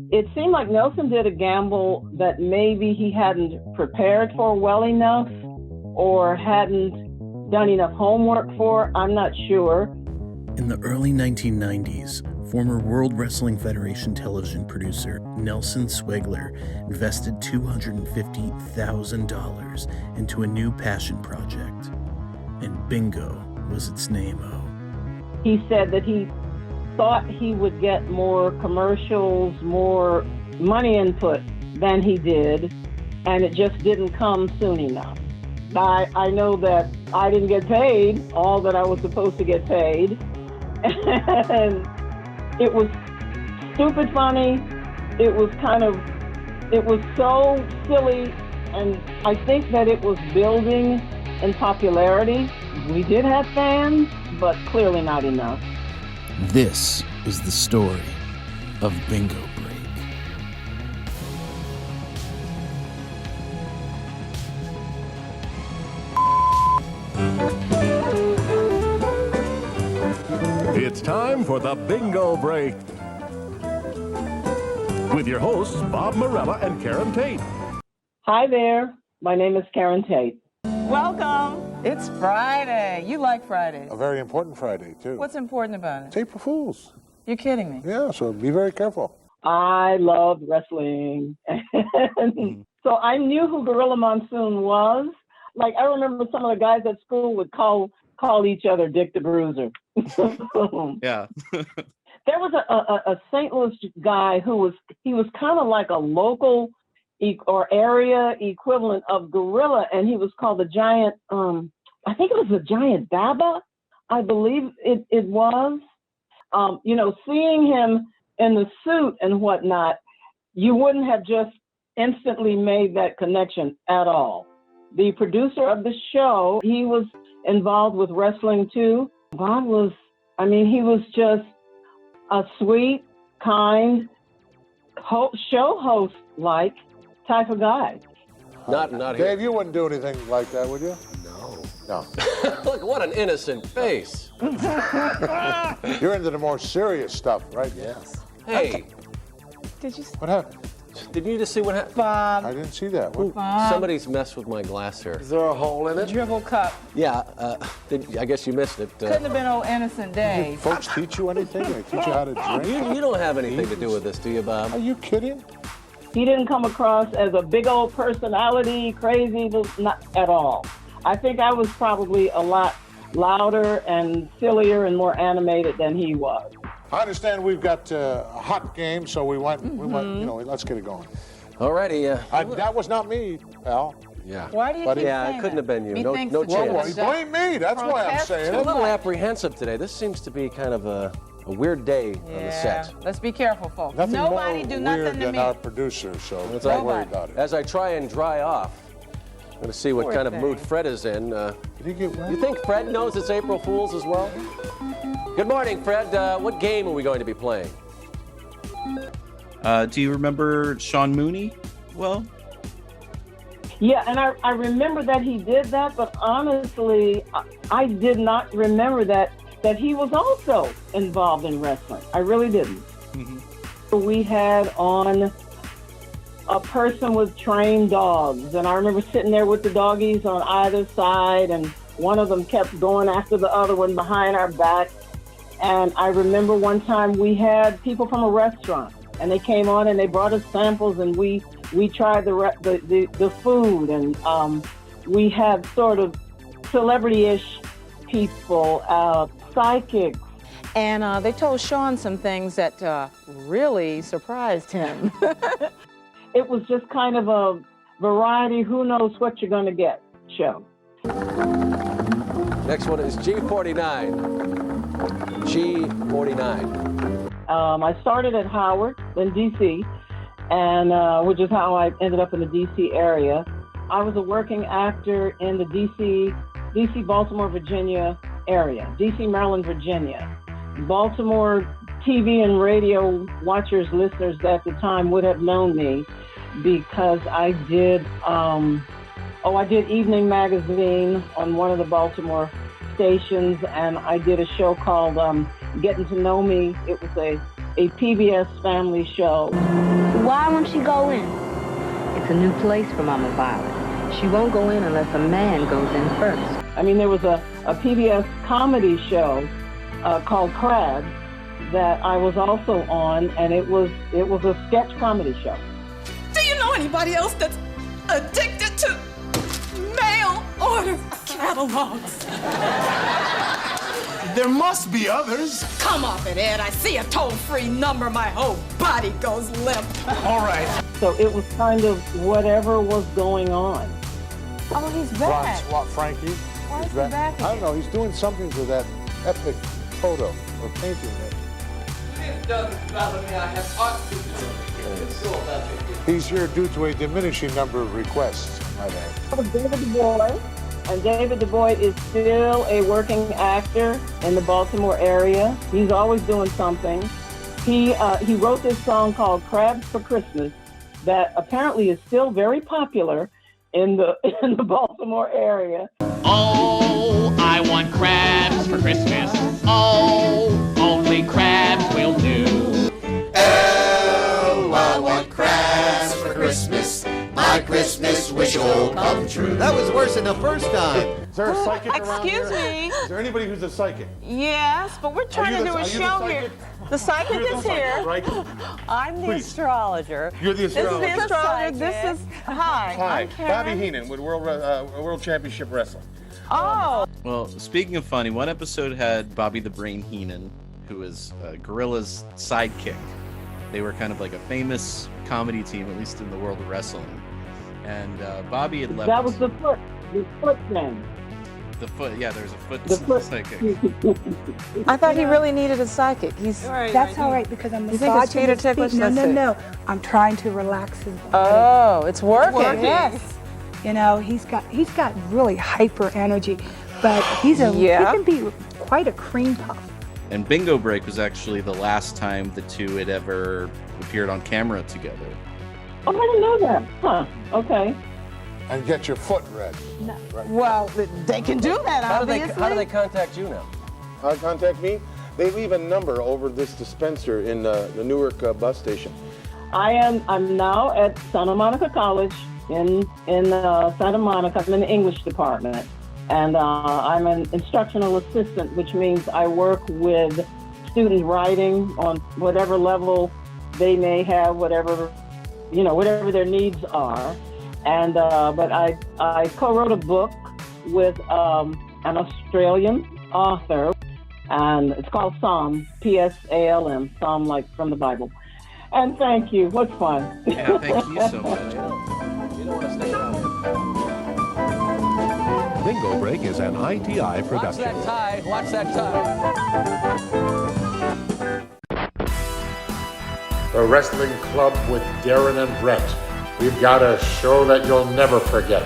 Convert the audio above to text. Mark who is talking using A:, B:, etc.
A: It seemed like Nelson did a gamble that maybe he hadn't prepared for well enough or hadn't done enough homework for. I'm not sure.
B: In the early 1990s, former World Wrestling Federation television producer Nelson Sweglar invested $250,000 into a new passion project, and Bingo was its name-o.
A: He said that he thought he would get more commercials, more money input than he did, and it just didn't come soon enough. I know that I didn't get paid all that I was supposed to get paid, and it was stupid funny. It was so silly, and I think that it was building in popularity. We did have fans, but clearly not enough.
B: This is the story of Bingo Break.
C: It's time for the Bingo Break with your hosts, Bob Morella and Caron Tate.
A: Hi there. My name is Caron Tate.
D: Welcome. It's Friday. You like Fridays.
E: A very important Friday, too.
D: What's important about it?
E: It's April Fool's.
D: You're kidding me.
E: Yeah, so be very careful.
A: I loved wrestling. So I knew who Gorilla Monsoon was. Like, I remember some of the guys at school would call each other Dick the Bruiser.
F: Yeah.
A: There was a St. Louis guy who was kind of like a local or area equivalent of Gorilla, and he was called the Giant, I think it was the Giant Baba, I believe it was. Seeing him in the suit and whatnot, you wouldn't have just instantly made that connection at all. The producer of the show, he was involved with wrestling too. Bob was, he was just a sweet, kind, show host-like type of guy.
G: Not here.
E: Dave, you wouldn't do anything like that, would you? No.
G: Look, what an innocent face.
E: You're into the more serious stuff, right?
G: Yes. Hey.
E: What happened?
G: Did you just see what happened?
D: Bob.
E: I didn't see that. What?
G: Somebody's messed with my glass here.
F: Is there a hole in it?
D: Dribble cup.
G: Yeah, I guess you missed it.
D: Couldn't have been old innocent Dave.
E: Folks teach you anything? They teach you how to drink?
G: You don't have anything to do with this, do you, Bob?
E: Are you kidding?
A: He didn't come across as a big old personality, crazy, not at all. I think I was probably a lot louder and sillier and more animated than he was.
E: I understand we've got a hot game, so we went, let's get it going.
G: Alrighty.
E: That was not me, pal.
G: Yeah.
D: Why do you keep saying
G: it couldn't have been you.
D: Me
G: No
D: thinks
G: chance.
E: Well, you blame me. That's why I'm saying
G: I'm a
E: it.
G: little apprehensive today. This seems to be kind of a weird day on the set.
D: Let's be careful, folks.
E: Nothing
D: Nobody
E: more
D: do
E: weird
D: nothing to
E: than
D: me.
E: our producer, so
G: That's
E: don't
G: right.
E: worry about it.
G: As I try and dry off, I'm going to see what
D: Poor
G: kind of
D: thing.
G: mood Fred is in.
E: Did he get wet?
G: You think Fred knows it's April Fool's as well? Good morning, Fred. What game are we going to be playing?
F: Do you remember Sean Mooney? Well,
A: Yeah, and I remember that he did that, but honestly, I did not remember that he was also involved in wrestling. I really didn't. We had on a person with trained dogs, and I remember sitting there with the doggies on either side, and one of them kept going after the other one behind our back. And I remember one time we had people from a restaurant, and they came on and they brought us samples, and we tried the food, and we had sort of celebrity-ish people, psychics.
D: And they told Sean some things that really surprised him.
A: It was just kind of a variety, who knows what you're going to get show.
G: Next one is G49. G49.
A: I started at Howard in D.C., and which is how I ended up in the D.C. area. I was a working actor in the D.C., Baltimore, Virginia area, D.C., Maryland, Virginia. Baltimore TV and radio watchers, listeners at the time would have known me because I did Evening Magazine on one of the Baltimore stations, and I did a show called Getting to Know Me. It was a a PBS family show.
H: Why won't she go in? It's a new place for Mama Violet. She won't go in unless a man goes in first.
A: I mean, there was a PBS comedy show called Crabs that I was also on, and it was a sketch comedy show.
I: Do you know anybody else that's addicted to mail order catalogs?
J: There must be others.
I: Come off it, Ed. I see a toll-free number, my whole body goes limp.
J: All right.
A: So it was kind of whatever was going on.
D: Oh, he's back.
E: Frankie.
D: Why is he
E: back.
D: back
E: I don't
D: again?
E: know. He's doing something to that epic photo or painting there. He's here due to a diminishing number of requests, I might add.
A: That was David Du Bois, and David Du Bois is still a working actor in the Baltimore area. He's always doing something. He wrote this song called "Crabs for Christmas" that apparently is still very popular in the Baltimore area.
K: Oh, I want crabs for Christmas. Oh, only crabs will do.
J: Oh, I want crabs for Christmas. My Christmas wish will come true.
L: That was worse than the first time.
E: Is there a psychic around here?
D: Excuse me.
E: Is there anybody who's a psychic?
D: Yes, but we're trying to do a show here. The psychic is here.
E: Right?
M: I'm the
E: Please.
M: astrologer.
E: You're the astrologer.
D: This is the astrologer. This is hi.
E: Hi,
D: I'm Caron.
E: Bobby Heenan with World Championship Wrestling.
D: Oh.
B: Well, speaking of funny, one episode had Bobby the Brain Heenan, who was Gorilla's sidekick. They were kind of like a famous comedy team, at least in the world of wrestling. And Bobby had left.
A: That was the foot thing.
B: The foot, yeah, there's a foot
A: The foot.
B: sidekick.
D: I thought he really needed a psychic.
N: That's all right because I'm
D: You think it's
N: massaging
D: Peter
N: his feet.
D: Ticklish?
N: No,
D: Let's
N: no,
D: see.
N: no. I'm trying to relax his body.
D: Oh, it's working.
N: Yes. You know, he's got really hyper energy, but he can be quite a cream puff.
B: And Bingo Break was actually the last time the two had ever appeared on camera together.
A: Oh, I didn't know that. Huh. Okay.
E: And get your foot red.
N: No.
E: Right.
D: Well, they can do that,
G: How
D: obviously.
G: do they contact you now?
E: How to contact me? They leave a number over this dispenser in the Newark bus station.
A: I'm now at Santa Monica College in Santa Monica. I'm in the English department, and I'm an instructional assistant, which means I work with student writing on whatever level they may have, whatever their needs are. And but I co-wrote a book with an Australian author, and it's called Psalm, Psalm, Psalm like from the Bible. And thank you. What's fun?
B: Yeah, thank you so much.
G: You don't want to stay around here.
C: Bingo Break is an ITI
G: Watch
C: production.
G: that tie. Watch that tie.
E: The Wrestling Club with Darren and Brett. We've got a show that you'll never forget.